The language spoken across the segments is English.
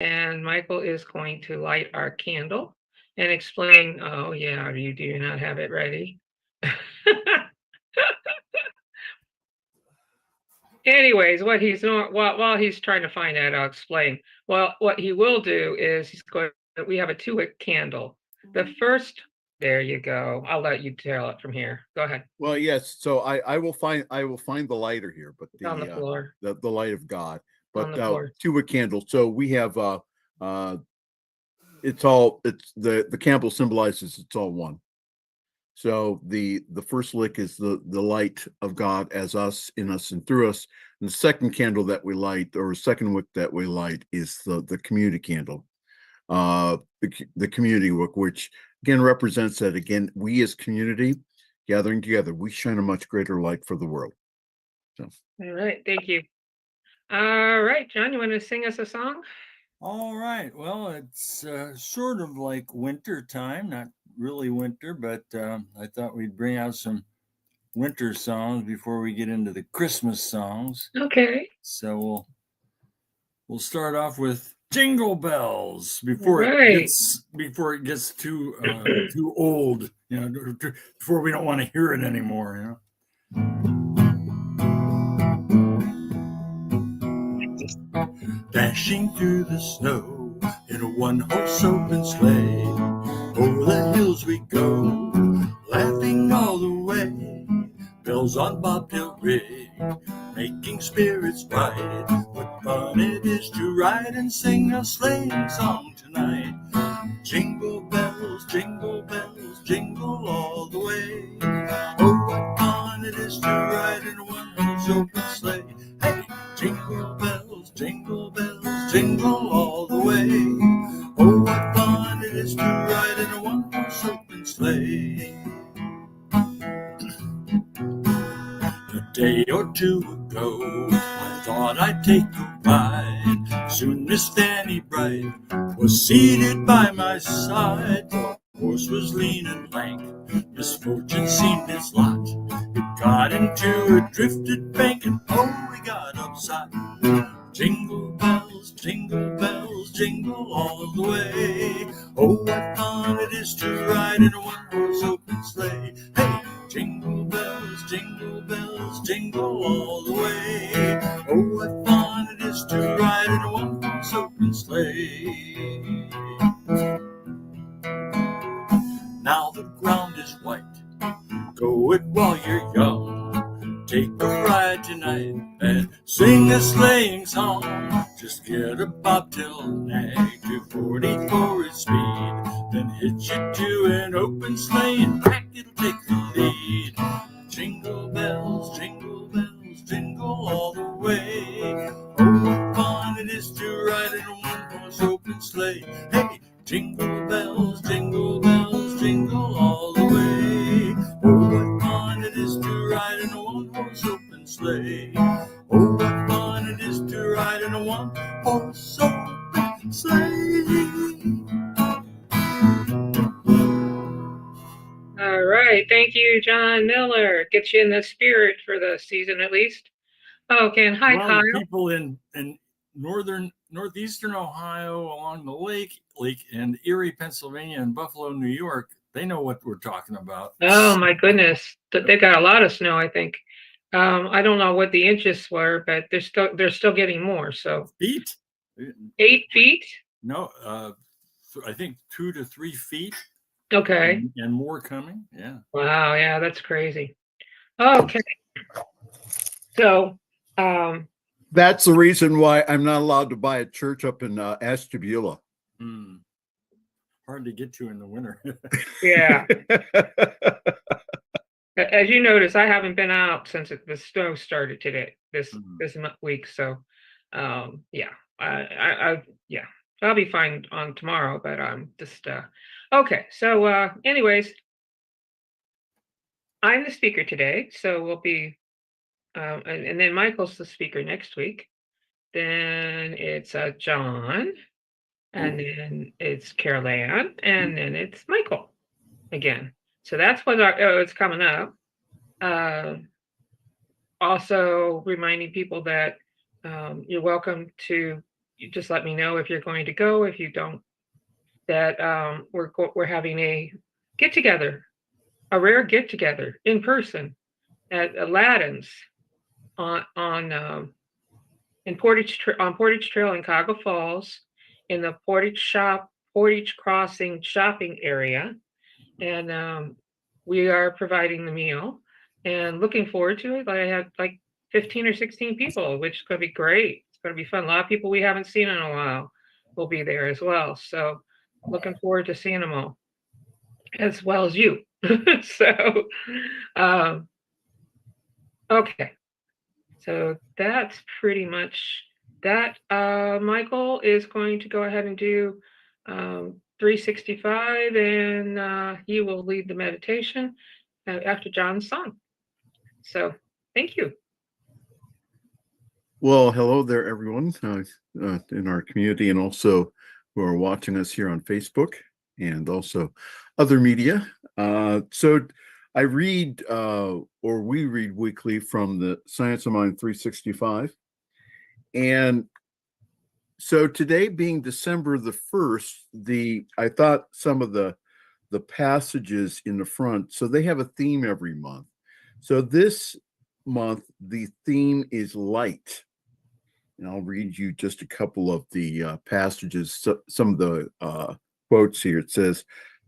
and Michael is going to light our candle and explain. Oh, yeah, you do not have it ready. Anyways, what he's doing while he's trying to find that, I'll explain. Well, what he will do is he's going. We have a 2-wick candle. The first, there you go. I'll let you tell it from here. Go ahead. Well, yes. So I will find the lighter here, but It's on the floor. the light of God, On but the floor. 2-wick candle. So we have it's the candle symbolizes it's all one. So the first lick is the light of God as us, in us, and through us. And the second candle that we light, or second wick that we light, is the community candle, the community wick, which again represents that again we as community gathering together, we shine a much greater light for the world. So All right. Thank you. All right, John, you want to sing us a song? All right. Well, it's sort of like winter time, not really winter, but I thought we'd bring out some winter songs before we get into the Christmas songs. Okay. So we'll start off with Jingle Bells before Right. it gets too too old, before we don't want to hear it anymore. Dashing through the snow in a one-horse open sleigh, over the hills we go, laughing all the way. Bells on bobtail ring, making spirits bright. What fun it is to ride and sing a sleighing song tonight. Jingle bells, jingle all the way. Oh, what fun it is to ride in a one-horse open sleigh. Hey, jingle bells, jingle all the way. Oh, what fun it is to ride in a one-horse open sleigh. A day or two ago, I thought I'd take a ride. Soon Miss Fanny Bright was seated by my side. The horse was lean and lank, misfortune seemed its lot. It got into a drifted bank, and oh, we got upside. Jingle bells, jingle all the way. Oh, what fun it is to ride in a one-horse open sleigh. Hey, jingle bells, jingle all the way. Oh, what fun it is to ride in a one-horse open sleigh. Now the ground is white, go it while you're young. Take a ride tonight and sing a sleighing song. Just get a bobtail nag to 40 for its speed, then hitch it to an open sleigh and crack, it'll take the lead. Jingle bells, jingle all the way. Oh, what fun it is to ride in a one-horse open sleigh. Hey, jingle bells, jingle all the way. Oh, what fun it is to ride in a one-horse open sleigh. Oh, what fun it is to ride in a one-horse open sleigh. All right. Thank you, John Miller. Gets you in the spirit for the season at least. Okay. And hi, Well, Kyle. the people in northeastern Ohio, along the lake and Erie, Pennsylvania, and Buffalo, New York, they know what we're talking about. Oh my goodness. They got a lot of snow, I think. I don't know what the inches were, but they're still getting more. So Feet? 8 feet? No, I think 2 to 3 feet. Okay. And more coming. Yeah. Wow, yeah, that's crazy. Okay. So that's the reason why I'm not allowed to buy a church up in Ashtabula. Hard to get to in the winter. Yeah. As you notice, I haven't been out since the snow started today, this week. So, yeah, yeah, I'll be fine on tomorrow. But just okay. So, anyways, I'm the speaker today, so we'll be, and then Michael's the speaker next week. Then it's John, and then it's Carol Ann, and then it's Michael again. So that's what it's coming up. Also reminding people that you're welcome to you just let me know if you're going to go. If you don't, that we're having a get together, a rare get together in person at Aladdin's on in on Portage Trail in Cuyahoga Falls, in the Portage Crossing shopping area, and we are providing the meal and looking forward to it. I had like 15 or 16 people, which is going to be great. It's going to be fun. A lot of people we haven't seen in a while will be there as well. So looking forward to seeing them all, as well as you. So, okay. So that's pretty much that. Michael is going to go ahead and do 365, and he will lead the meditation after John's song. So thank you. Well, hello there, everyone in our community, and also who are watching us here on Facebook and also other media. So I read, or we read weekly from the Science of Mind 365. And so today being December the 1st, I thought some of the passages in the front, so they have a theme every month. So this month, the theme is light. And I'll read you just a couple of the passages, some of the quotes here. It says,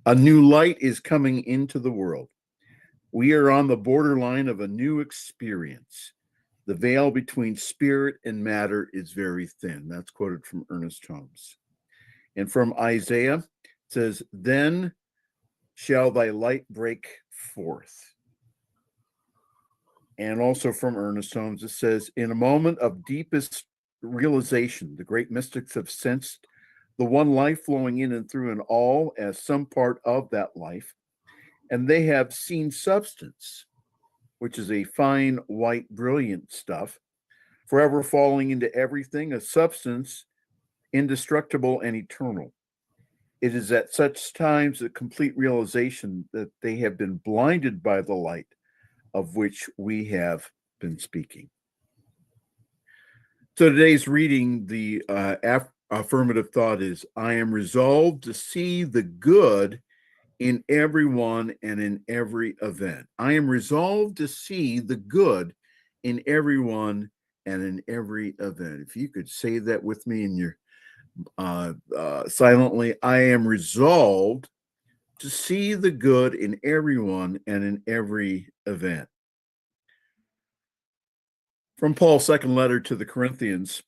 "A new light is coming into the world. We are on the borderline of a new experience. The veil between spirit and matter is very thin." That's quoted from Ernest Holmes. And from Isaiah, it says, "Then shall thy light break forth." And also from Ernest Holmes, it says, "In a moment of deepest realization, the great mystics have sensed the one life flowing in and through and all as some part of that life, and they have seen substance, which is a fine, white, brilliant stuff, forever falling into everything, a substance indestructible and eternal. It is at such times a complete realization that they have been blinded by the light of which we have been speaking." So today's reading, the affirmative thought is, "I am resolved to see the good in everyone and in every event." I am resolved to see the good in everyone and in every event. If you could say that with me in your silently, I am resolved to see the good in everyone and in every event. From Paul's second letter to the Corinthians,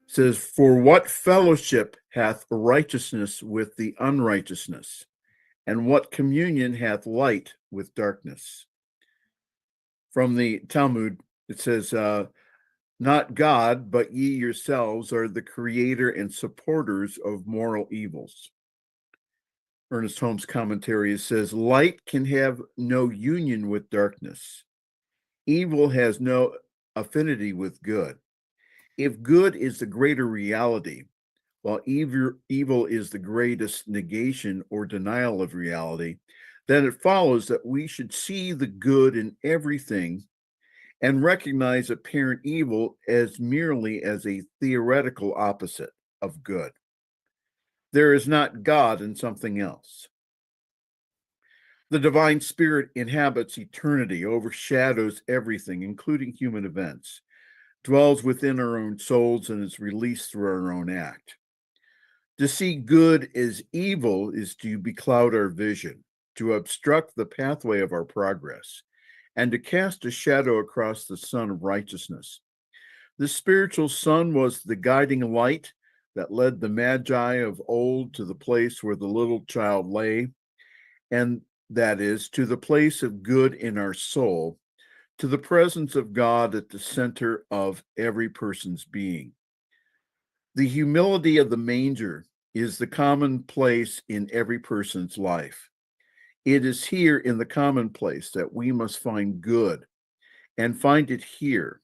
says, "For what fellowship hath righteousness with the unrighteousness? And what communion hath light with darkness?" From the Talmud, it says, "Not God, but ye yourselves are the creator and supporters of moral evils." Ernest Holmes' commentary says, "Light can have no union with darkness. Evil has no affinity with good. If good is the greater reality, while evil is the greatest negation or denial of reality, then it follows that we should see the good in everything and recognize apparent evil as merely as a theoretical opposite of good. There is not God in something else. The divine spirit inhabits eternity, overshadows everything, including human events, dwells within our own souls, and is released through our own act. To see good as evil is to becloud our vision, to obstruct the pathway of our progress, and to cast a shadow across the sun of righteousness. The spiritual sun was the guiding light that led the Magi of old to the place where the little child lay, and that is, to the place of good in our soul, to the presence of God at the center of every person's being. The humility of the manger is the commonplace in every person's life. It is here in the commonplace that we must find good, and find it here.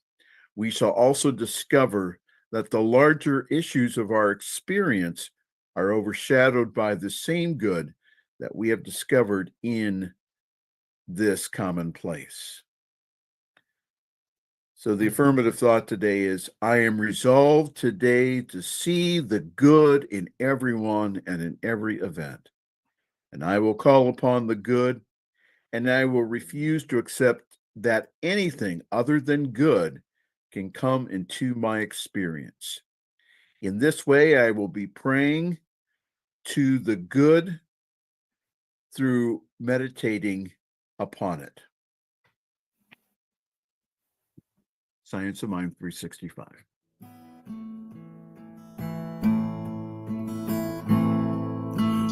We shall also discover that the larger issues of our experience are overshadowed by the same good that we have discovered in this commonplace. So the affirmative thought today is, I am resolved today to see the good in everyone and in every event. And I will call upon the good, and I will refuse to accept that anything other than good can come into my experience. In this way, I will be praying to the good through meditating upon it. Science of Mind 365.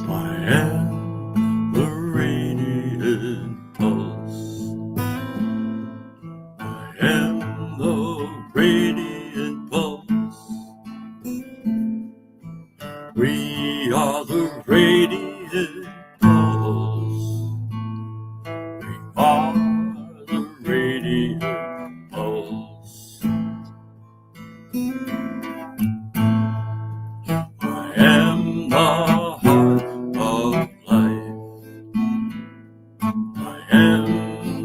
I am the radiant pulse. I am the radiant pulse. We are the radiant pulse. We are the radiant pulse. I am the heart of life. I am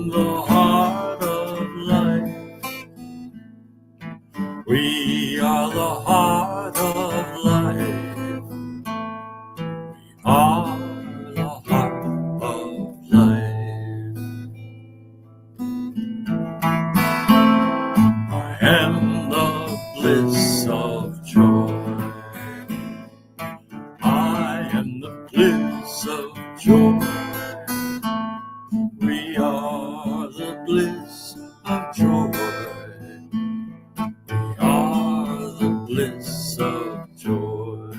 the heart of life. We are the heart of life. We are the heart of life. I am the bliss of joy. I am the bliss of joy. We are the bliss of joy. We are the bliss of joy.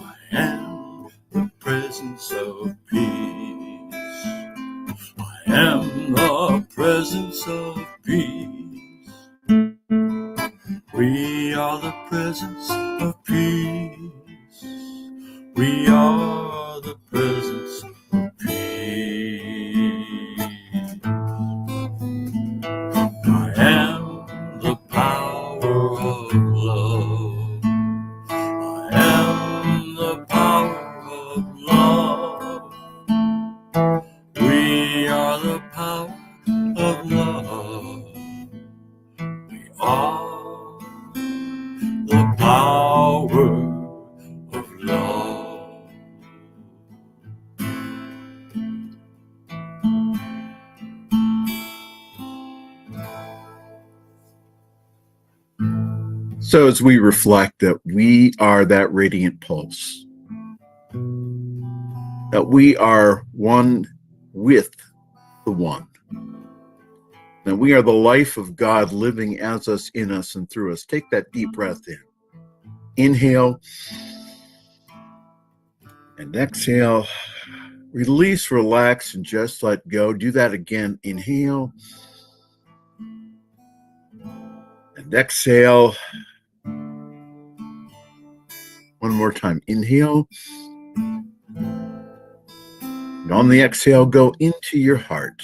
I am the presence of peace. I am the presence of peace. We are the presence of peace. We are the presence of peace. I am the power of love. I am the power of love. We are the power of love. We are the power of love. So as we reflect that we are that radiant pulse, that we are one with the one, that we are the life of God living as us, in us, and through us. Take that deep breath in. Inhale and exhale. Release, relax, and just let go. Do that again. Inhale and exhale. One more time. Inhale. And on the exhale, go into your heart.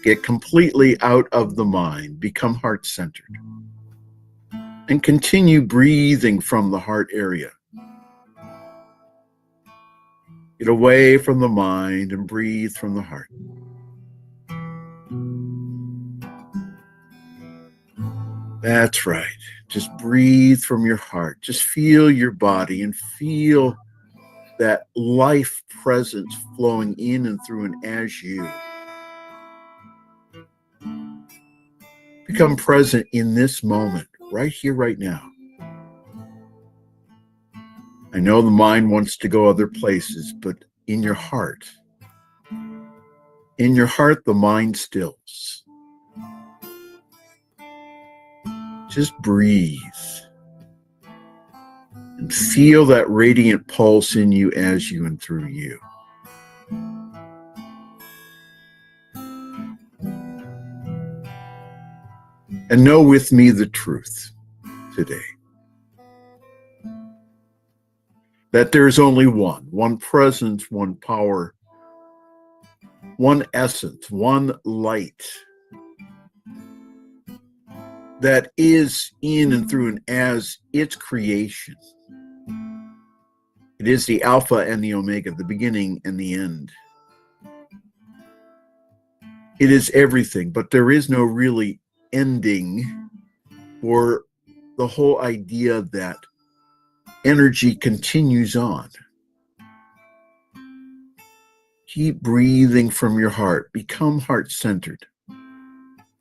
Get completely out of the mind. Become heart-centered. And continue breathing from the heart area. Get away from the mind and breathe from the heart. That's right. Just breathe from your heart. Just feel your body and feel that life presence flowing in and through and as you. Become present in this moment, right here, right now. I know the mind wants to go other places, but in your heart, the mind stills. Just breathe and feel that radiant pulse in you, as you, and through you. And know with me the truth today. That there's only one presence, one power, one essence, one light that is in and through and as its creation. It is the Alpha and the Omega, the beginning and the end. It is everything, but there is no really ending for the whole idea that energy continues on. Keep breathing from your heart. Become heart-centered.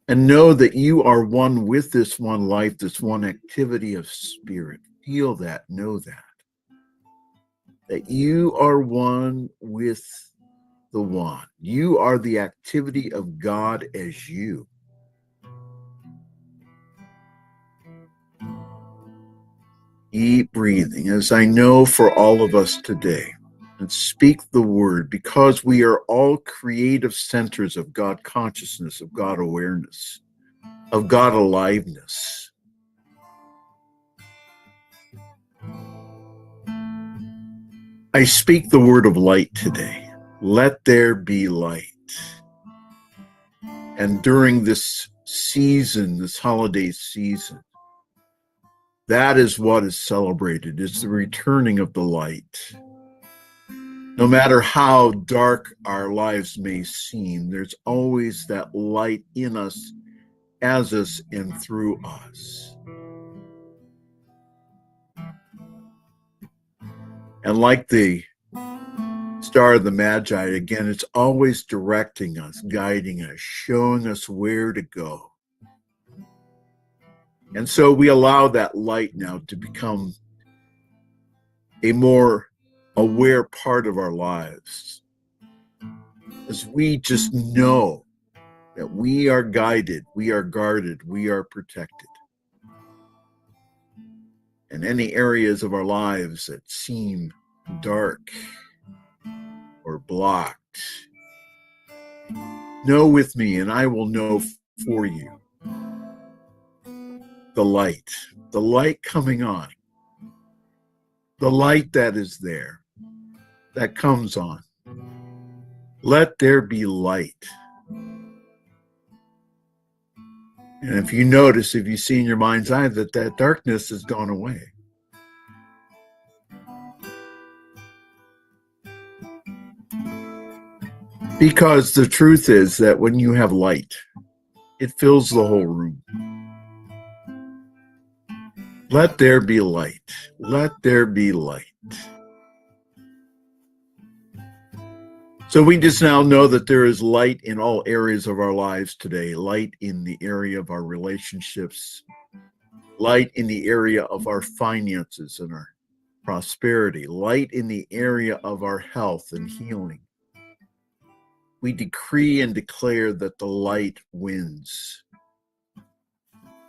And know that you are one with this one life, this one activity of spirit. Feel that, know that. That you are one with the one. You are the activity of God as you. Keep breathing, as I know for all of us today. And speak the word, because we are all creative centers of God consciousness, of God awareness, of God aliveness. I speak the word of light today. Let there be light. And during this season, this holiday season, that is what is celebrated, is the returning of the light. No matter how dark our lives may seem, there's always that light in us, as us, and through us. And like the Star of the Magi, again, it's always directing us, guiding us, showing us where to go. And so we allow that light now to become a more aware part of our lives, as we just know that we are guided, we are guarded, we are protected. And any areas of our lives that seem dark or blocked, know with me, and I will know for you the light coming on, the light that is there, that comes on. Let there be light. And if you notice, if you see in your mind's eye that that darkness has gone away, because the truth is that when you have light, it fills the whole room. Let there be light. Let there be light. So we just now know that there is light in all areas of our lives today. Light in the area of our relationships. Light in the area of our finances and our prosperity. Light in the area of our health and healing. We decree and declare that the light wins.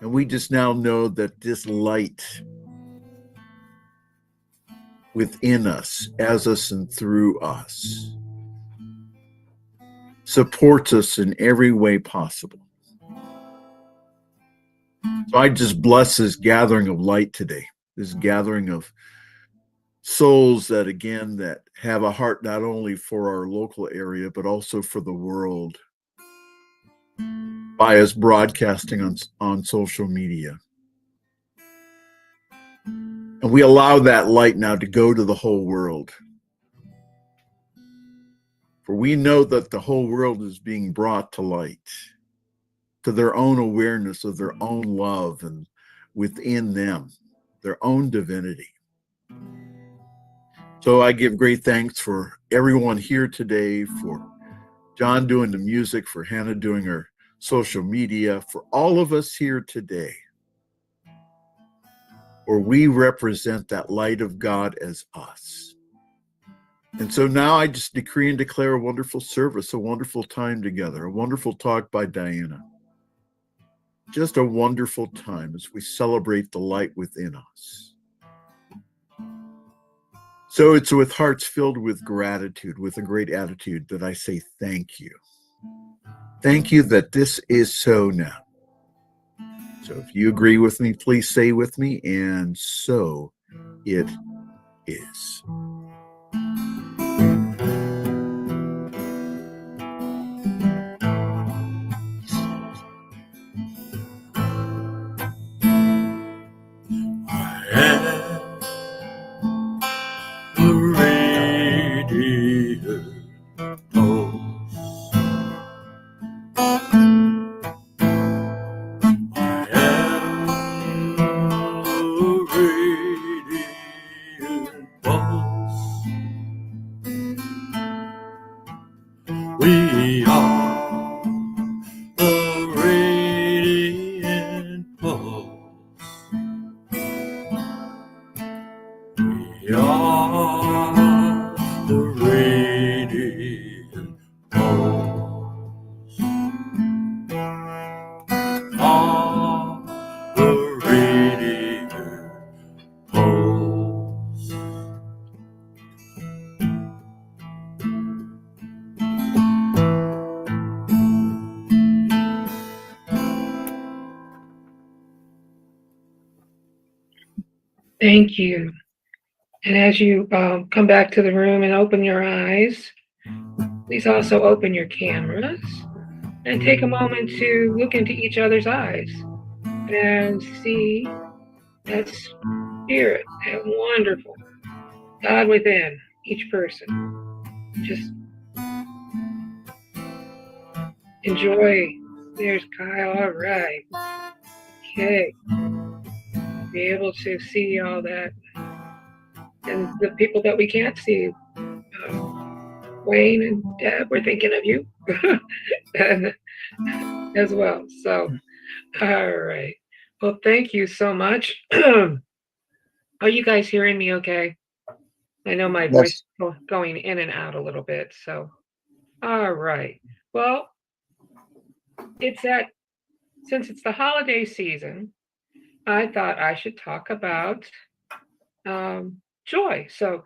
And we just now know that this light within us, as us, and through us supports us in every way possible. So I just bless this gathering of light today, this gathering of souls that, again, that have a heart not only for our local area, but also for the world, by us broadcasting on social media. And we allow that light now to go to the whole world. For we know that the whole world is being brought to light, to their own awareness of their own love and within them, their own divinity. So I give great thanks for everyone here today, for John doing the music, for Hannah doing her social media, for all of us here today, for we represent that light of God as us. And so now I just decree and declare a wonderful service, a wonderful time together, a wonderful talk by Diana. Just a wonderful time as we celebrate the light within us. So it's with hearts filled with gratitude, with a great attitude, that I say thank you. Thank you that this is so now. So if you agree with me, please say with me, and so it is. Thank you. And as you come back to the room and open your eyes, please also open your cameras and take a moment to look into each other's eyes and see that spirit, that wonderful God within each person. Just enjoy. There's Kyle. All right. Okay. Be able to see all that. And the people that we can't see, Wayne and Deb, we're thinking of you and, as well. So, all right. Well, thank you so much. Are you guys hearing me okay? I know my voice Yes. going in and out a little bit. So, all right. Well, since it's the holiday season, I thought I should talk about joy. So,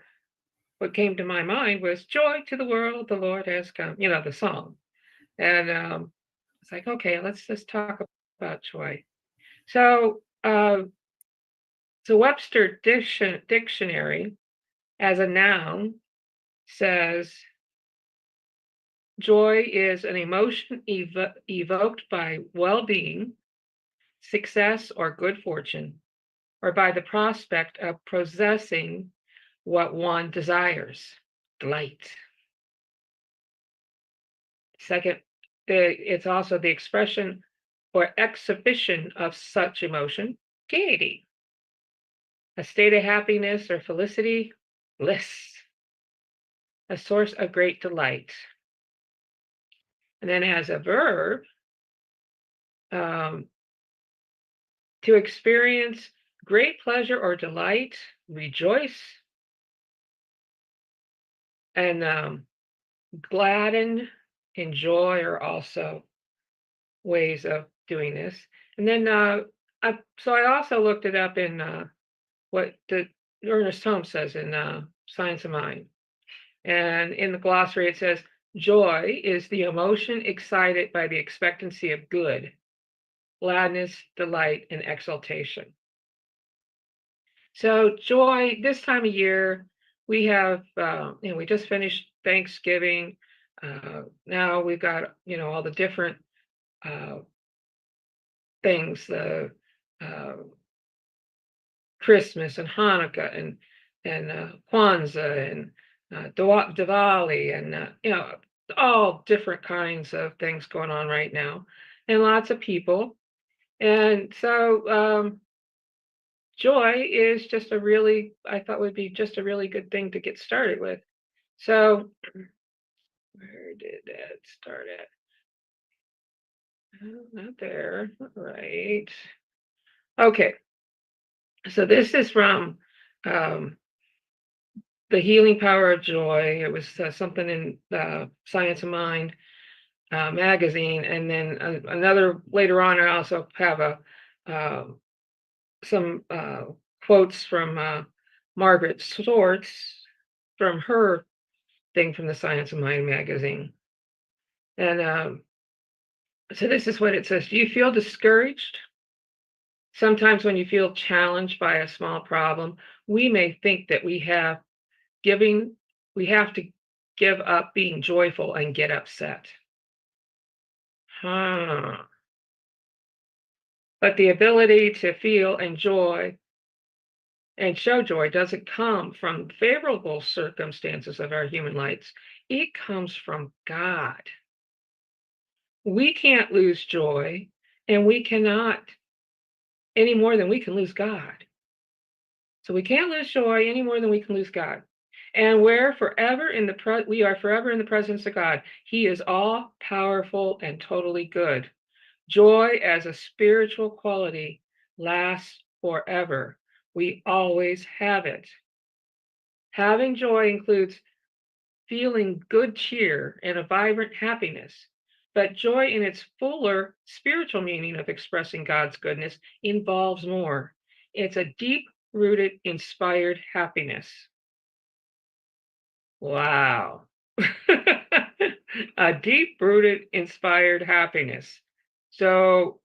what came to my mind was "Joy to the world, the Lord has come." The song, and it's like, okay, let's just talk about joy. So, Webster Dictionary, as a noun, says joy is an emotion evoked by well-being, success, or good fortune, or by the prospect of possessing what one desires, delight. Second, it's also the expression or exhibition of such emotion, gaiety, a state of happiness or felicity, bliss, a source of great delight. And then as a verb, um, to experience great pleasure or delight, rejoice, and gladden, enjoy are also ways of doing this. And then I also looked it up in what the Ernest Holmes says in Science of Mind. And in the glossary, it says, joy is the emotion excited by the expectancy of good, gladness, delight, and exultation. So joy, this time of year, we have, we just finished Thanksgiving. Now we've got, all the different things, the Christmas and Hanukkah and Kwanzaa and Diwali and all different kinds of things going on right now, and lots of people. And so joy is just I thought would be just a really good thing to get started with. So where did that start at? Oh, not there. All right. Okay. So this is from The Healing Power of Joy. It was something in Science of Mind magazine, and then another later on. I also have some quotes from Margaret Swartz from her thing from the Science of Mind magazine. And so this is what it says: do you feel discouraged? Sometimes when you feel challenged by a small problem, we may think that we have to give up being joyful and get upset. But the ability to feel and joy and show joy doesn't come from favorable circumstances of our human lives. It comes from God. We can't lose joy, and we cannot any more than we can lose God. So we can't lose joy any more than we can lose God. And we are forever in the presence of God. He is all powerful and totally good. Joy as a spiritual quality lasts forever. We always have it. Having joy includes feeling good cheer and a vibrant happiness. But joy in its fuller spiritual meaning of expressing God's goodness involves more. It's a deep-rooted, inspired happiness. Wow. A deep-rooted, inspired happiness. So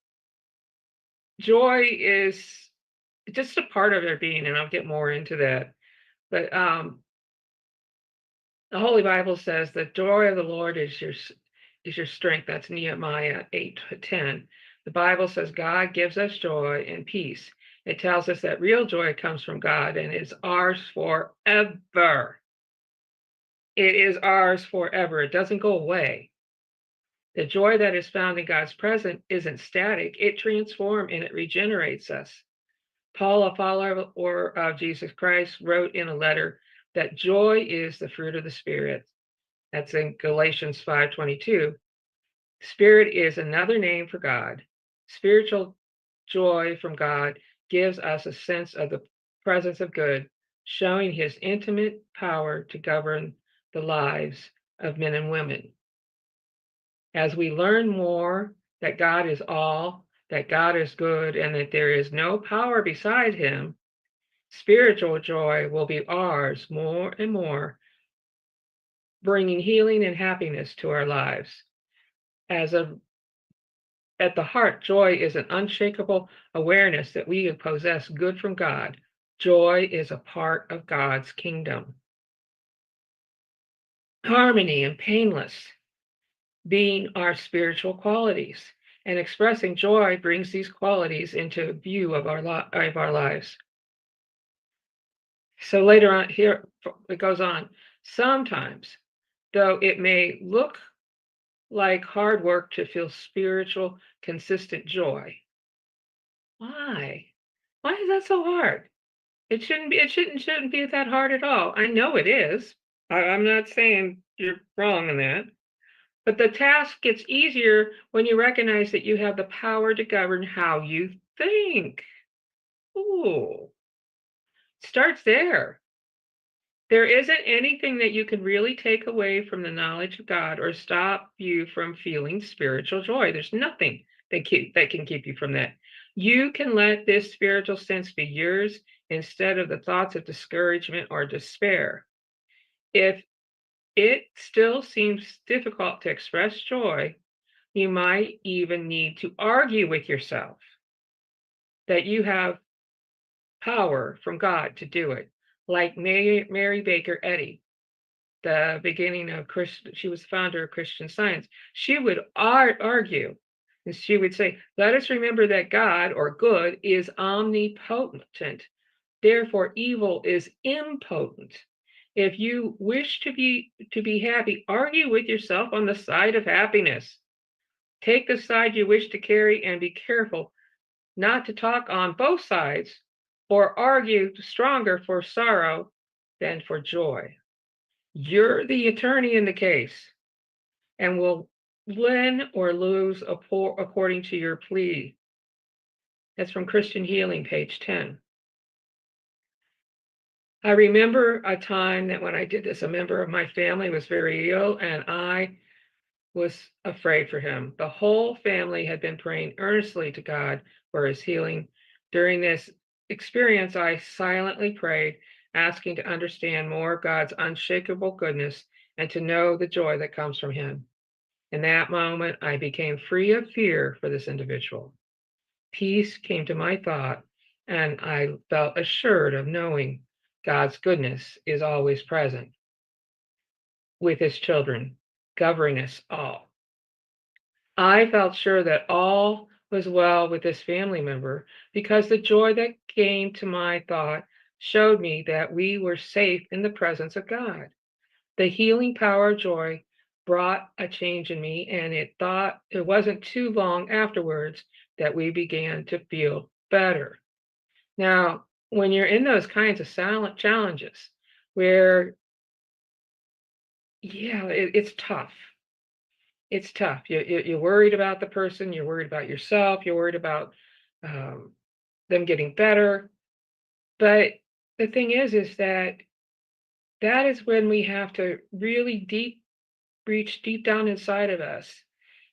joy is just a part of their being, and I'll get more into that. But the Holy Bible says the joy of the Lord is your strength. That's Nehemiah 8:10. The Bible says God gives us joy and peace. It tells us that real joy comes from God and is ours forever. It is ours forever. It doesn't go away. The joy that is found in God's presence isn't static. It transforms and it regenerates us. Paul, a follower of Jesus Christ, wrote in a letter that joy is the fruit of the Spirit. That's in Galatians 5:22. Spirit is another name for God. Spiritual joy from God gives us a sense of the presence of good, showing his intimate power to govern the lives of men and women. As we learn more that God is all, that God is good, and that there is no power beside him, spiritual joy will be ours more and more, bringing healing and happiness to our lives. At the heart, joy is an unshakable awareness that we possess good from God. Joy is a part of God's kingdom. Harmony and painless being our spiritual qualities, and expressing joy brings these qualities into view of our lives. So later on here, it goes on. Sometimes, though it may look like hard work to feel spiritual, consistent joy. Why? Why is that so hard? It shouldn't be. It shouldn't be that hard at all. I know it is. I'm not saying you're wrong in that. But the task gets easier when you recognize that you have the power to govern how you think. Ooh, starts there. There isn't anything that you can really take away from the knowledge of God or stop you from feeling spiritual joy. There's nothing that can keep you from that. You can let this spiritual sense be yours instead of the thoughts of discouragement or despair. If it still seems difficult to express joy, you might even need to argue with yourself that you have power from God to do it. Like Mary Baker Eddy, the beginning of she was the founder of Christian Science. She would argue, and she would say, let us remember that God, or good, is omnipotent. Therefore, evil is impotent. If you wish to be happy, argue with yourself on the side of happiness. Take the side you wish to carry and be careful not to talk on both sides or argue stronger for sorrow than for joy. You're the attorney in the case and will win or lose according to your plea. That's from Christian Healing, page 10. I remember a time that when I did this, a member of my family was very ill and I was afraid for him. The whole family had been praying earnestly to God for his healing. During this experience, I silently prayed, asking to understand more of God's unshakable goodness and to know the joy that comes from him. In that moment, I became free of fear for this individual. Peace came to my thought, and I felt assured of knowing God's goodness is always present with his children, governing us all. I felt sure that all was well with this family member because the joy that came to my thought showed me that we were safe in the presence of God. The healing power of joy brought a change in me, and it wasn't too long afterwards that we began to feel better. Now, when you're in those kinds of silent challenges where, it's tough. It's tough. You're worried about the person, you're worried about yourself, you're worried about them getting better. But the thing is that is when we have to really reach deep down inside of us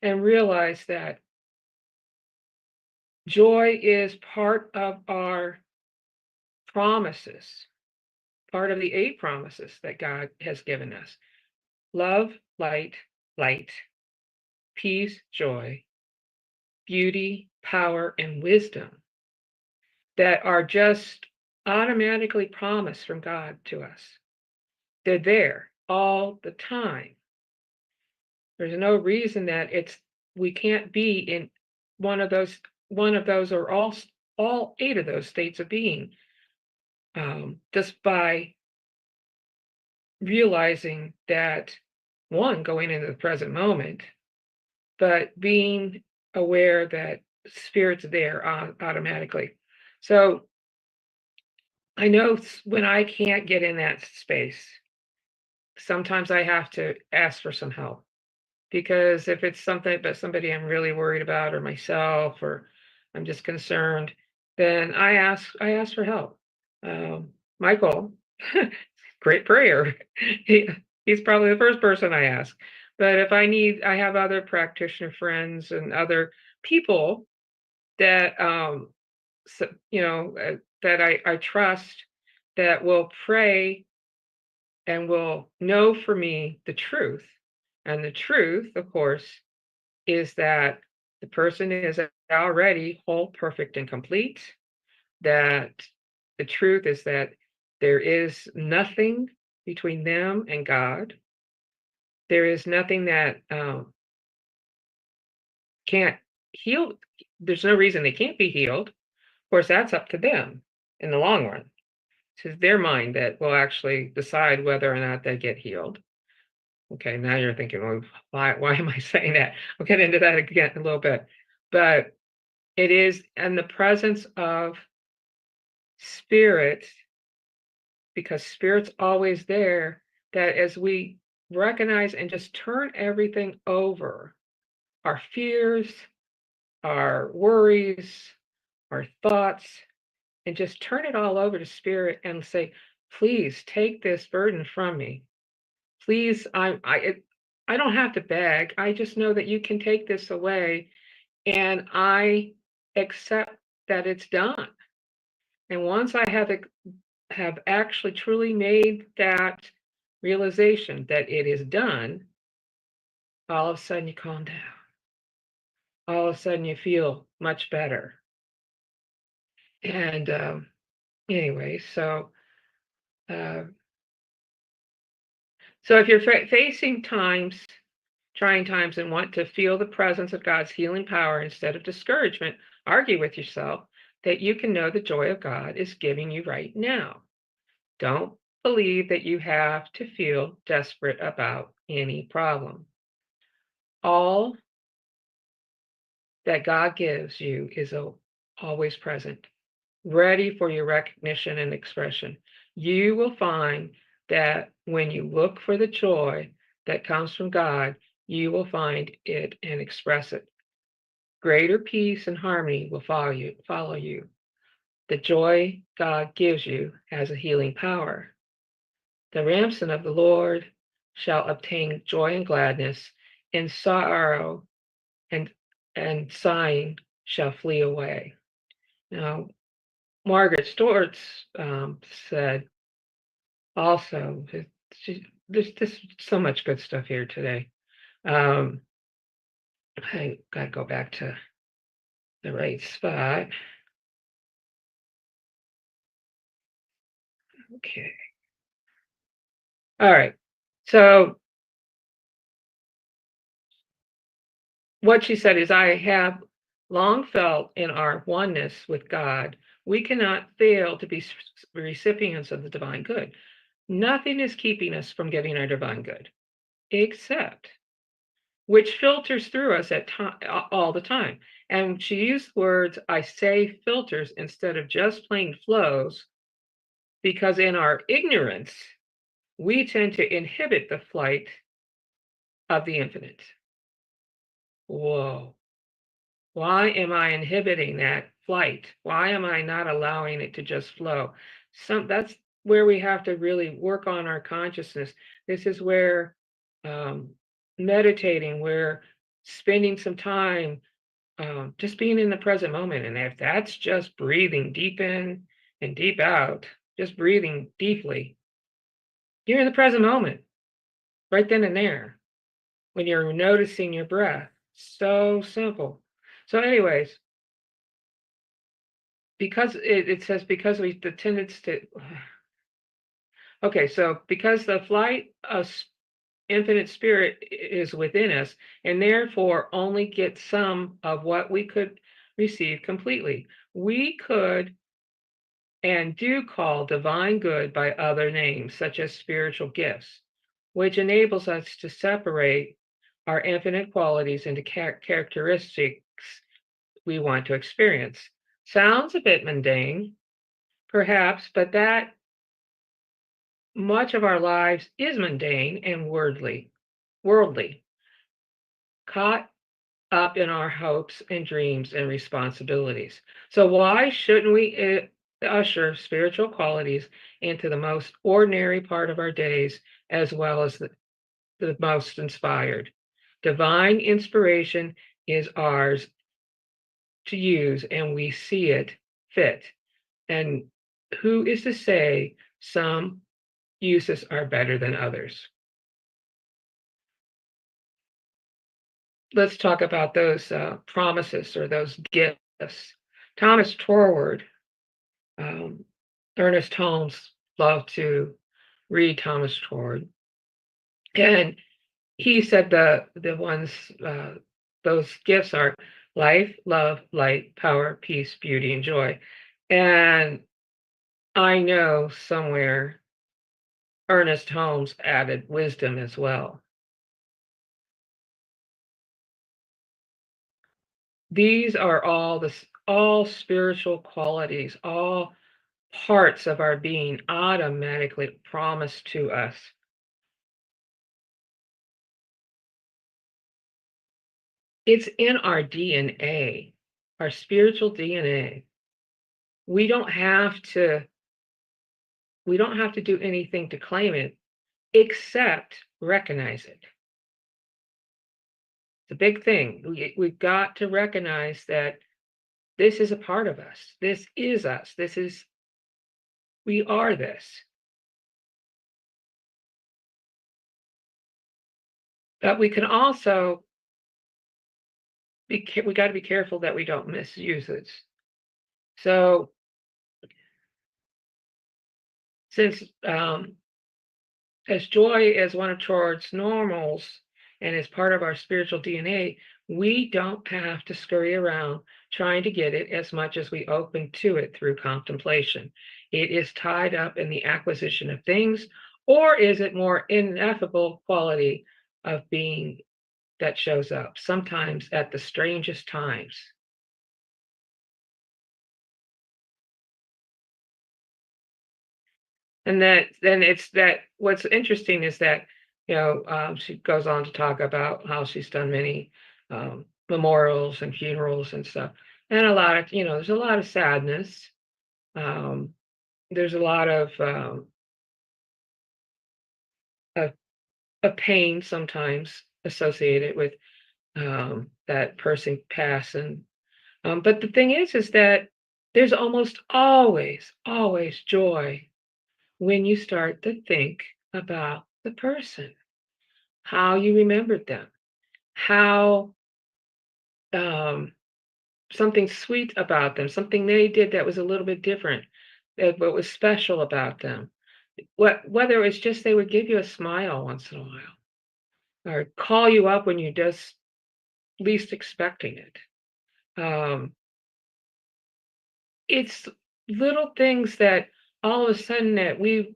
and realize that joy is part of our promises, part of the 8 promises that God has given us. Love, light, peace, joy, beauty, power, and wisdom. that are just automatically promised from God to us. They're there all the time. There's no reason that we can't be in one of those or all 8 of those states of being, just by realizing that, one, going into the present moment, but being aware that spirit's there automatically. So I know when I can't get in that space, sometimes I have to ask for some help, because if it's something about somebody I'm really worried about, or myself, or I'm just concerned, then I ask for help. Michael, great prayer. He's probably the first person I ask. But if I have other practitioner friends and other people that that I trust, that will pray and will know for me the truth. And the truth, of course, is that the person is already whole, perfect, and complete. That the truth is that there is nothing between them and God. There is nothing that can't heal. There's no reason they can't be healed. Of course, that's up to them in the long run. It's their mind that will actually decide whether or not they get healed. Okay, now you're thinking, well, why am I saying that? I'll get into that again in a little bit. But it is in the presence of spirit, because spirit's always there, that as we recognize and just turn everything over, our fears, our worries, our thoughts, and just turn it all over to spirit and say, please take this burden from me. Please, I don't have to beg. I just know that you can take this away, and I accept that it's done. And once I have actually truly made that realization that it is done, all of a sudden you calm down. All of a sudden you feel much better. And anyway, so if you're facing trying times, and want to feel the presence of God's healing power instead of discouragement, argue with yourself that you can know the joy of God is giving you right now. Don't believe that you have to feel desperate about any problem. All that God gives you is always present, ready for your recognition and expression. You will find that when you look for the joy that comes from God, you will find it and express it. Greater peace and harmony will follow you. The joy God gives you has a healing power. The ransom of the Lord shall obtain joy and gladness, and sorrow and sighing shall flee away. Now, Margaret Stortz said also, there's so much good stuff here today. I got to go back to the right spot. Okay. All right. So what she said is, I have long felt in our oneness with God, we cannot fail to be recipients of the divine good. Nothing is keeping us from getting our divine good, except which filters through us all the time. And she used words, I say filters instead of just plain flows, because in our ignorance, we tend to inhibit the flight of the infinite. Whoa. Why am I inhibiting that flight? Why am I not allowing it to just flow? That's where we have to really work on our consciousness. This is where meditating, where spending some time just being in the present moment. And if that's just breathing deep in and deep out, just breathing deeply, you're in the present moment, right then and there, when you're noticing your breath. So simple. So anyways, because it says because we the tendency to okay, so because the flight of infinite spirit is within us, and therefore only get some of what we could receive completely. We could and do call divine good by other names, such as spiritual gifts, which enables us to separate our infinite qualities into characteristics we want to experience. Sounds a bit mundane, perhaps, but that much of our lives is mundane and worldly, caught up in our hopes and dreams and responsibilities. So why shouldn't we usher spiritual qualities into the most ordinary part of our days as well as the most inspired? Divine inspiration is ours to use, and we see it fit. And who is to say some uses are better than others? Let's talk about those promises or those gifts. Thomas Torward, Ernest Holmes loved to read Thomas Torward, and he said the ones those gifts are life, love, light, power, peace, beauty, and joy. And I know somewhere Ernest Holmes added wisdom as well. These are all spiritual qualities, all parts of our being automatically promised to us. It's in our DNA, our spiritual DNA. We don't have to do anything to claim it except recognize it. It's a big thing. We've got to recognize that this is a part of us. This is us. We are this. But we can also we got to be careful that we don't misuse it. So since as joy is one of Torward's normals and is part of our spiritual DNA, we don't have to scurry around trying to get it as much as we open to it through contemplation. It is tied up in the acquisition of things, or is it more ineffable quality of being that shows up, sometimes at the strangest times? And then it's that what's interesting is that, she goes on to talk about how she's done many memorials and funerals and stuff. And a lot of, there's a lot of sadness. There's a lot of pain sometimes associated with that person passing. But the thing is that there's almost always joy when you start to think about the person, how you remembered them, how something sweet about them, something they did that was a little bit different, what was special about them. Whether it's just they would give you a smile once in a while, or call you up when you're just least expecting it. It's little things that all of a sudden that we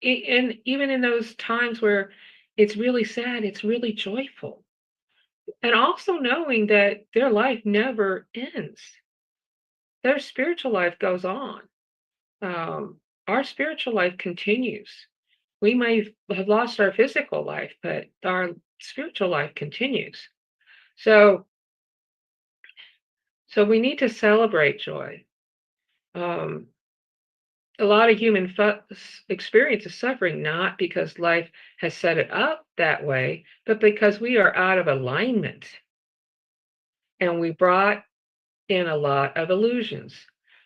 and even in those times where it's really sad, it's really joyful. And also knowing that their life never ends. Their spiritual life goes on. Our spiritual life continues. We may have lost our physical life, but our spiritual life continues. So we need to celebrate joy. A lot of human experience suffering not because life has set it up that way, but because we are out of alignment. And we brought in a lot of illusions.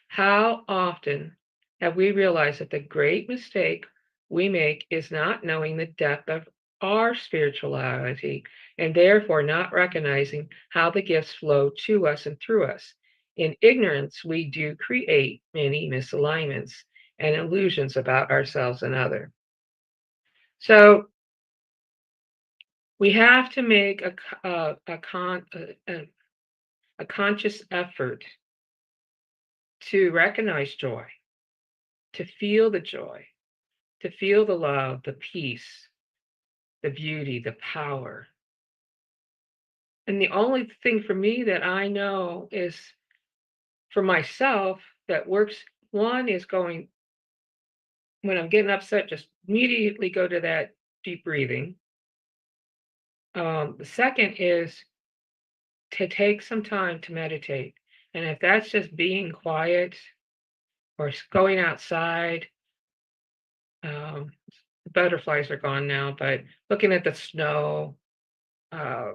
How often have we realized that the great mistake we make is not knowing the depth of our spirituality and therefore not recognizing how the gifts flow to us and through us? In ignorance, we do create many misalignments and illusions about ourselves and other. So we have to make a conscious effort to recognize joy, to feel the joy, to feel the love, the peace, the beauty, the power. And the only thing for me that I know is for myself that works, one is going, when I'm getting upset, just immediately go to that deep breathing. The second is to take some time to meditate. And if that's just being quiet or going outside, um, the butterflies are gone now, but looking at the snow, uh,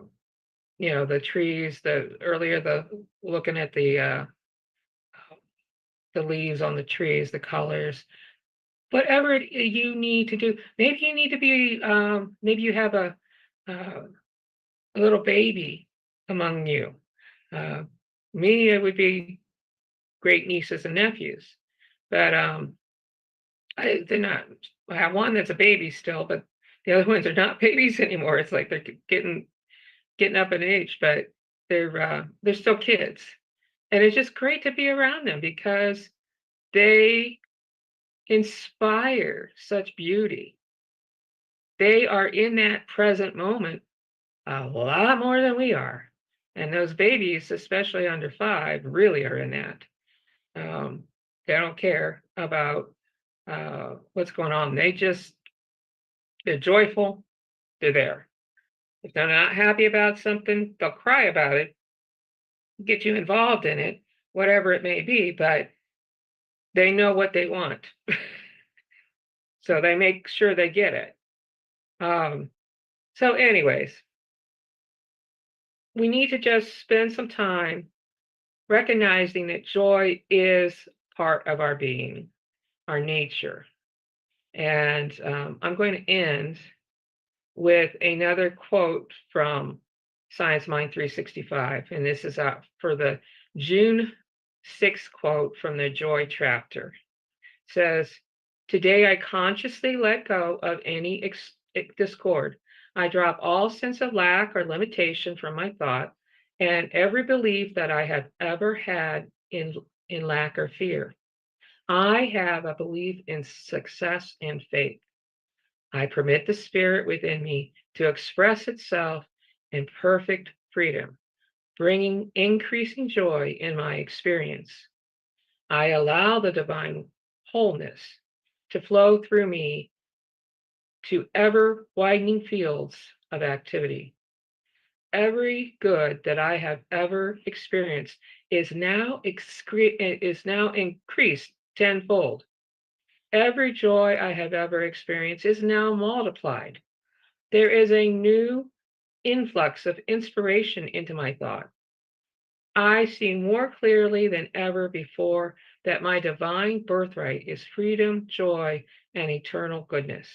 the trees, looking at the leaves on the trees, the colors, whatever you need to do. Maybe you need to be, maybe you have uh, a little baby among you. Uh, Me, it would be great nieces and nephews, but they're not. I have one that's a baby still, but the other ones are not babies anymore. It's like they're getting up in age, but they're still kids, and it's just great to be around them because they inspire such beauty. They are in that present moment a lot more than we are. And those babies, especially under 5, really are in that. They don't care about what's going on. They're joyful, they're there. If they're not happy about something, they'll cry about it, get you involved in it, whatever it may be, but they know what they want. So they make sure they get it. So anyways, we need to just spend some time recognizing that joy is part of our being, our nature. And I'm going to end with another quote from Science Mind 365. And this is for the June 6th quote from the Joy chapter. It says, "Today I consciously let go of any discord. I drop all sense of lack or limitation from my thought and every belief that I have ever had in lack or fear. I have a belief in success and faith. I permit the spirit within me to express itself in perfect freedom, bringing increasing joy in my experience. I allow the divine wholeness to flow through me to ever widening fields of activity. Every good that I have ever experienced is now increased tenfold. Every joy I have ever experienced is now multiplied. There is a new influx of inspiration into my thought. I see more clearly than ever before that my divine birthright is freedom, joy, and eternal goodness.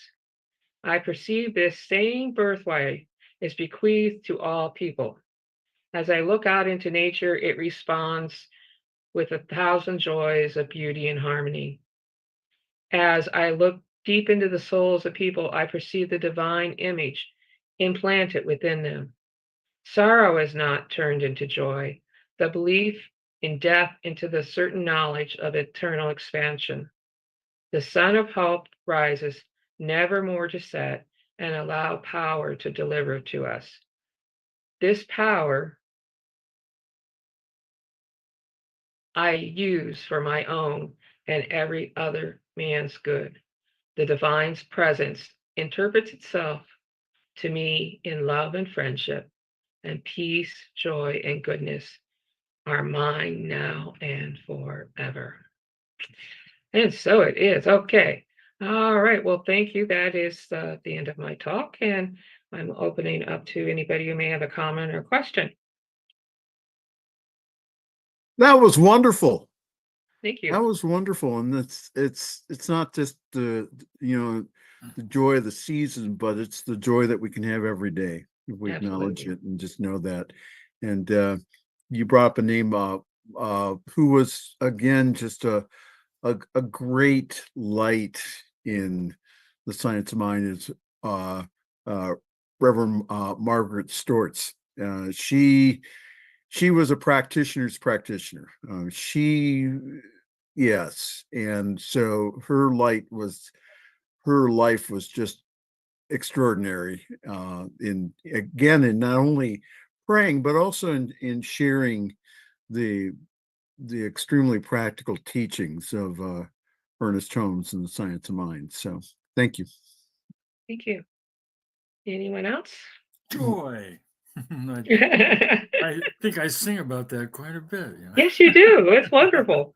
I perceive this same birthright is bequeathed to all people. As I look out into nature, it responds with 1,000 joys of beauty and harmony. As I look deep into the souls of people, I perceive the divine image implanted within them. Sorrow is not turned into joy, the belief in death into the certain knowledge of eternal expansion. The sun of hope rises, never more to set, and allow power to deliver to us. This power I use for my own and every other man's good. The divine's presence interprets itself to me in love and friendship, and peace, joy, and goodness are mine now and forever. And so it is. Okay. All right. Well, thank you. That is the end of my talk. And I'm opening up to anybody who may have a comment or question. That was wonderful. Thank you. That was wonderful. And it's not just the joy of the season, but it's the joy that we can have every day if we acknowledge Absolutely. it and just know that. And you brought up a name, who was again just a great light in the science of mind, is Reverend Margaret Storts. She was a practitioner's practitioner. Yes, and so her life was just extraordinary, in not only praying but also in sharing the extremely practical teachings of Ernest Holmes and the Science of Mind. So thank you. Thank you. Anyone else? Joy. I Yes, I think I sing about that quite a bit. you do. It's wonderful.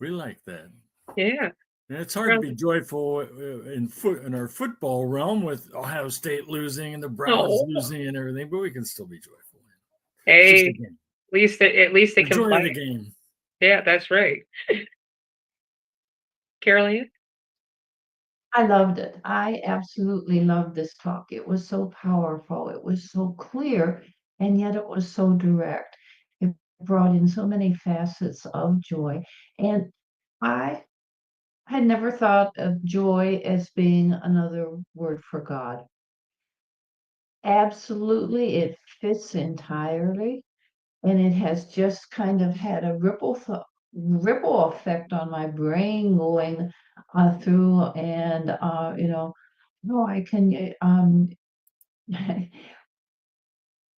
We like that. Yeah. And it's hard to be joyful in our football realm with Ohio State losing and the Browns Oh, losing and everything, but we can still be joyful. It's just a hey, game. at least they The can joy of the play. game. Yeah, that's right. Carolyn? I loved it. I absolutely loved this talk. It was so powerful. It was so clear, and yet it was so direct. It brought in so many facets of joy. And I had never thought of joy as being another word for God. Absolutely, it fits entirely, and it has just kind of had a ripple effect on my brain going through, and how I can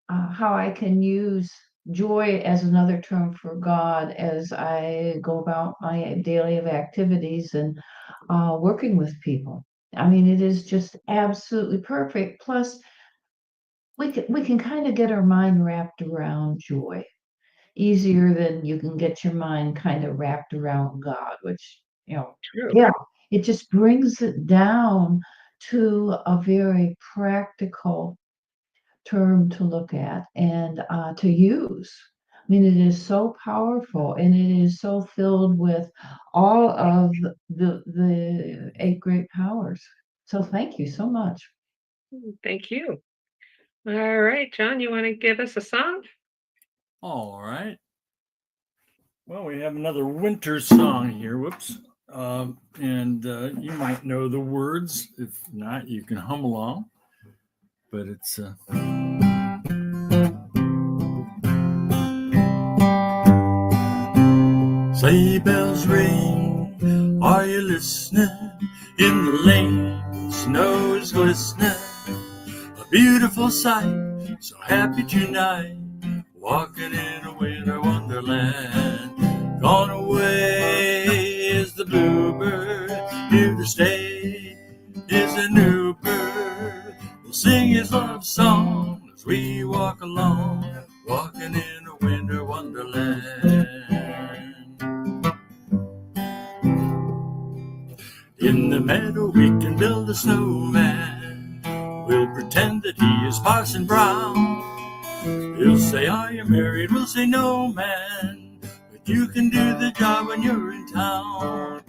how I can use joy as another term for God as I go about my daily activities and working with people. I mean, it is just absolutely perfect. Plus, we can kind of get our mind wrapped around joy easier than you can get your mind kind of wrapped around God, which, True. yeah, it just brings it down to a very practical term to look at and to use. I mean, it is so powerful and it is so filled with all of the eight great powers. So thank you so much. Thank you. All right, John, you want to give us a song? All right. Well, we have another winter song here. Whoops. And you might know the words. If not, you can hum along. But it's sleigh bells ring. Are you listening? In the lane, snow is glistening. A beautiful sight. So happy tonight. Walking in a winter wonderland. Gone away is the bluebird. Here to stay is a new bird. We'll sing his love song as we walk along, walking in a winter wonderland. In the meadow we can build a snowman. We'll pretend that he is Parson Brown. He'll say, are you married? We'll say, no, man. But you can do the job when you're in town.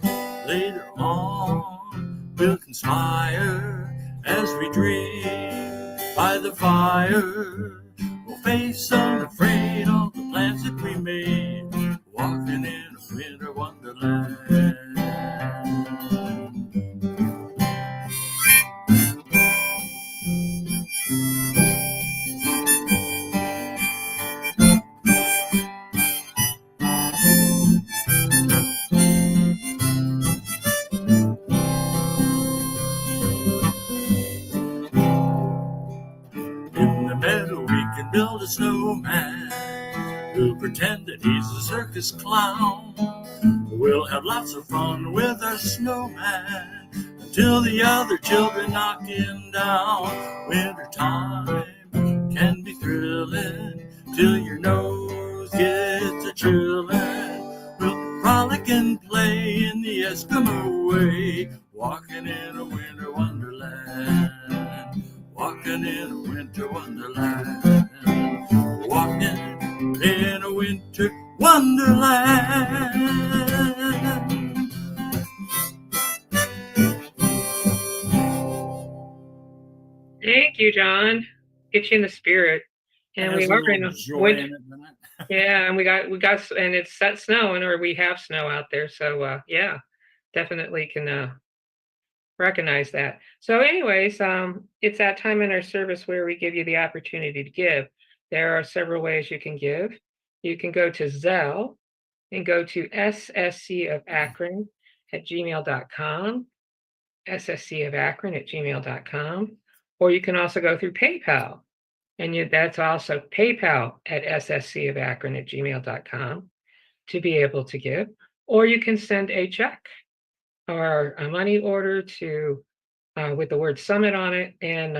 Later on, we'll conspire as we dream by the fire. We'll face unafraid all the plans that we made, walking in a winter wonderland. Build a snowman. We'll pretend that he's a circus clown. We'll have lots of fun with our snowman until the other children knock him down. Winter time can be thrilling till your nose gets a chillin'. We'll frolic and play in the Eskimo way, walking in a winter wonderland. Walking in a winter wonderland. Walking in a winter wonderland. Thank you, John. Get you in the spirit. And we are in a joy winter. in it, doesn't it? Yeah, and we got and it's set snowing, or we have snow out there. So yeah, definitely can recognize that. So anyways, it's that time in our service where we give you the opportunity to give. There are several ways you can give. You can go to Zelle and go to sscofakron@gmail.com, sscofakron@gmail.com, or you can also go through PayPal. And that's also PayPal@sscofakron@gmail.com to be able to give. Or you can send a check or a money order to with the word summit on it, and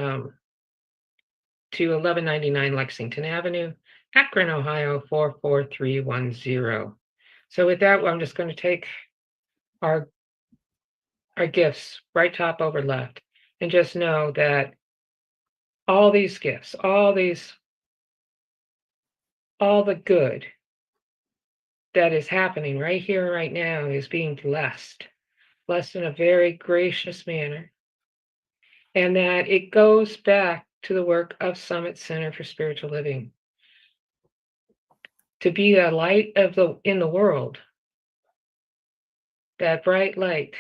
to 1199 Lexington Avenue, Akron, Ohio 44310. So with that, I'm just going to take our gifts, right top over left, and just know that all these gifts, all the good that is happening right here, right now, is being blessed in a very gracious manner. And that it goes back to the work of Summit Center for Spiritual Living, to be a light in the world. That bright light,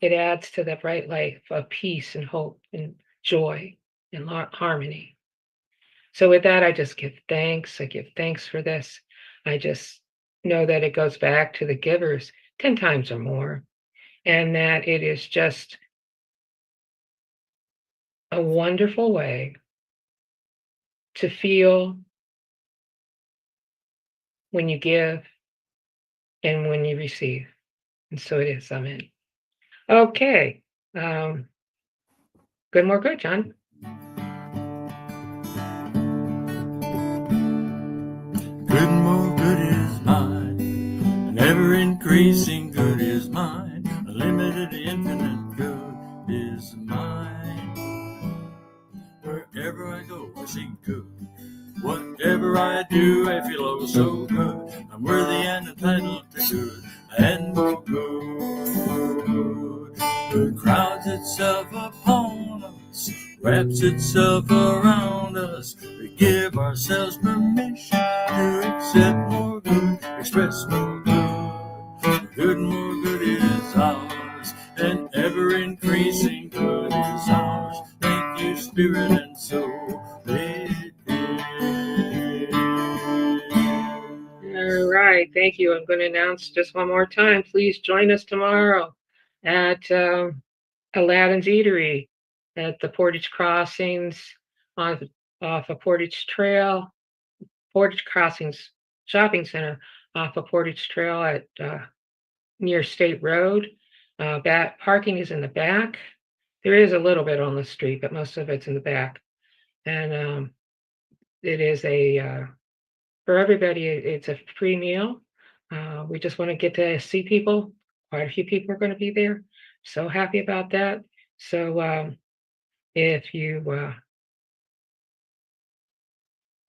it adds to that bright light of peace and hope and joy and harmony. So with that, I just give thanks. I give thanks for this. I just know that it goes back to the givers 10 times or more, and that it is just a wonderful way to feel when you give and when you receive. And so it is. Amen. Okay. Good, more good, John. Good more good is mine, an ever increasing good is mine, a limited infinite good is mine. Wherever I go, I sing good. Whatever I do, I feel oh so good. I'm worthy and entitled to good and more good. Good crowds itself upon us, wraps itself around us. We give ourselves permission to accept more good, express more good. Good, more good is ours, and ever increasing good is ours. Thank you, Spirit and soul. All right, thank you. I'm going to announce just one more time. Please join us tomorrow at Aladdin's Eatery at the Portage Crossings off of Portage Trail, Portage Crossings Shopping Center off of Portage Trail at near State Road. That parking is in the back. There is a little bit on the street, but most of it's in the back. And it is for everybody, it's a free meal. We just want to get to see people. Quite a few people are going to be there. So happy about that. So if you,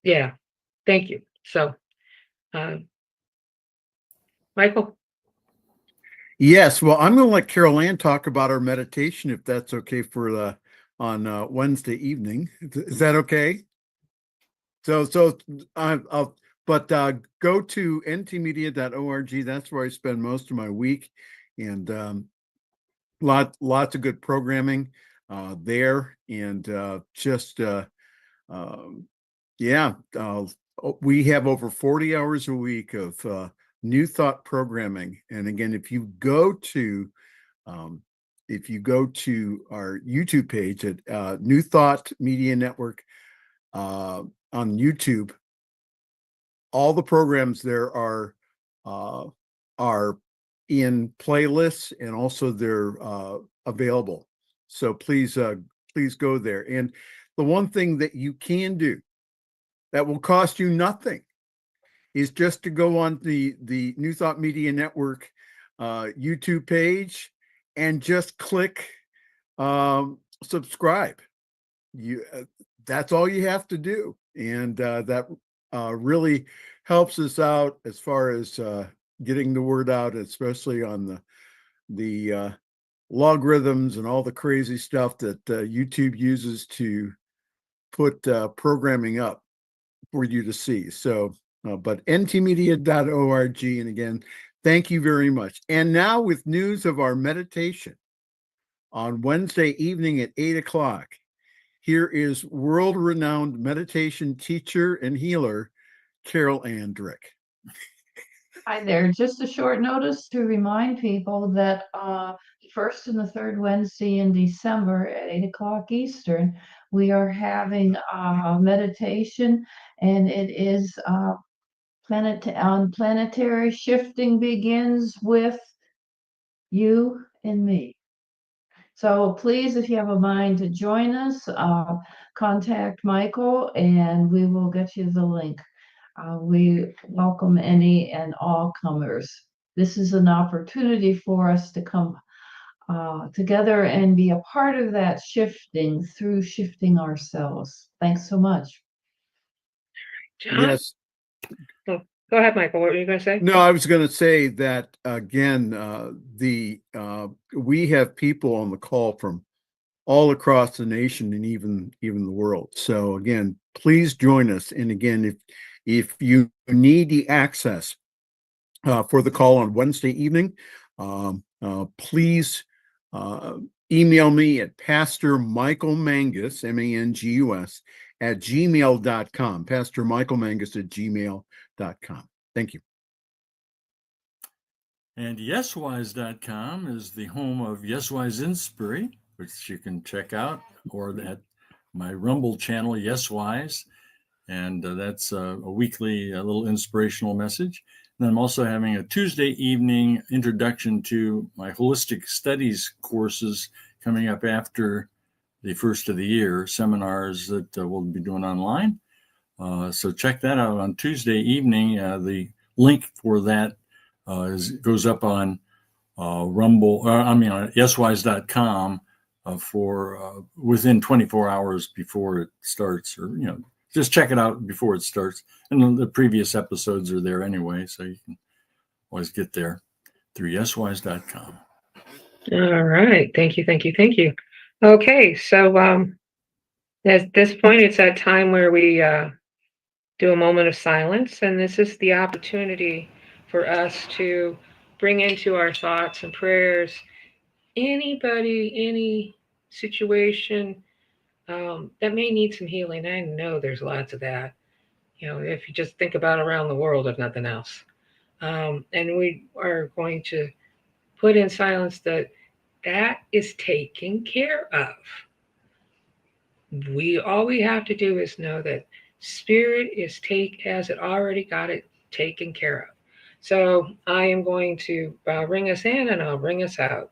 yeah, thank you. So, Michael. Yes, well, I'm going to let Carol Ann talk about our meditation, if that's okay for on Wednesday evening. Is that okay? So go to ntmedia.org. That's where I spend most of my week, and lots of good programming there, and we have over 40 hours a week of New Thought programming. And again, if you go to our YouTube page at New Thought Media Network on YouTube, all the programs there are in playlists, and also they're available. So please go there. And the one thing that you can do that will cost you nothing is just to go on the New Thought Media Network YouTube page and just click subscribe. That's all you have to do, and that really helps us out as far as getting the word out, especially on the logarithms and all the crazy stuff that YouTube uses to put programming up for you to see. So but ntmedia.org. And again, thank you very much. And now with news of our meditation on Wednesday evening at 8:00, here is world-renowned meditation teacher and healer, Carol Ann Drick. Hi there. Just a short notice to remind people that first and the third Wednesday in December at 8:00 Eastern, we are having meditation, and it is planetary shifting begins with you and me. So please, if you have a mind to join us, contact Michael and we will get you the link. We welcome any and all comers. This is an opportunity for us to come together and be a part of that shifting through shifting ourselves. Thanks so much. John? Yes. Oh, go ahead, Michael. What were you going to say? No, I was going to say that again, we have people on the call from all across the nation and even the world. So again, please join us. And again, if you need the access for the call on Wednesday evening, please email me at Pastor Michael Mangus, MANGUS, at gmail.com. Pastor Michael Mangus at gmail.com. Thank you. And YesWise.com is the home of YesWise Inspiry, which you can check out, or at my Rumble channel, YesWise. And that's a weekly little inspirational message. And I'm also having a Tuesday evening introduction to my holistic studies courses coming up after the first of the year, seminars that we'll be doing online. So check that out on Tuesday evening. The link for that goes up on Rumble, on YesWise.com for within 24 hours before it starts, or just check it out before it starts. And the previous episodes are there anyway, so you can always get there through YesWise.com. All right. Thank you. Okay, so at this point, it's that time where we do a moment of silence, and this is the opportunity for us to bring into our thoughts and prayers anybody, any situation that may need some healing. I know there's lots of that, if you just think about around the world, if nothing else. And we are going to put in silence that is taken care of. All we have to do is know that Spirit has it already got it taken care of. So I am going to bring us in, and I'll bring us out.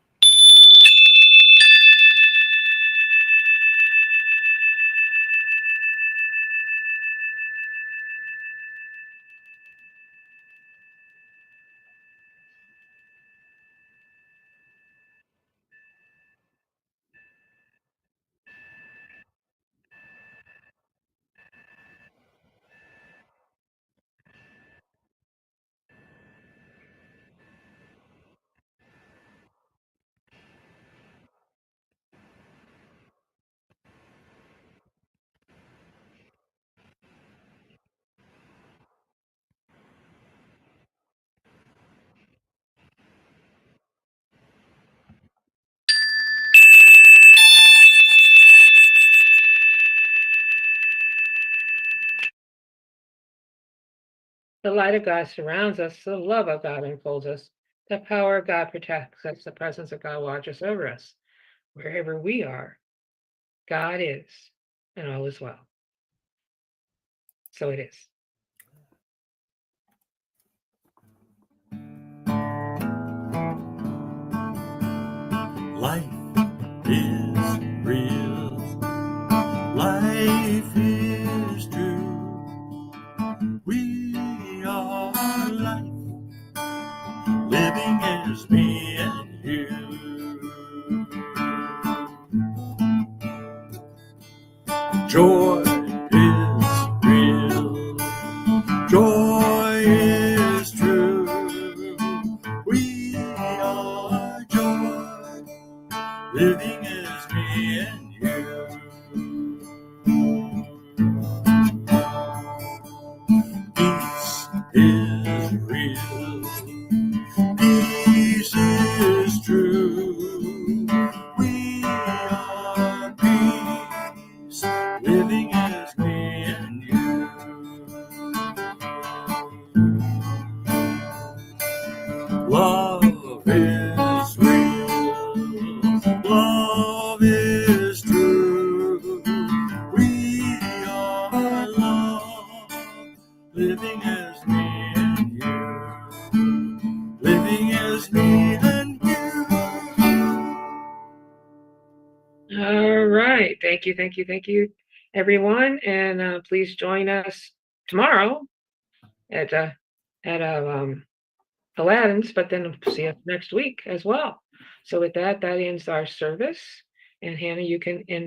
The light of God surrounds us. The love of God enfolds us. The power of God protects us. The presence of God watches over us. Wherever we are, God is, and all is well. So it is. Life is real. Life is true. We are life, living as me and you. Joy is real. Joy is true. We are joy, living as me and you. Peace Love is real, love is true. We are love, living as me and you. Living as me and you. All right. Thank you, everyone. And please join us tomorrow at Aladdin's, but then see us next week as well. So with that, that ends our service. And Hannah, you can end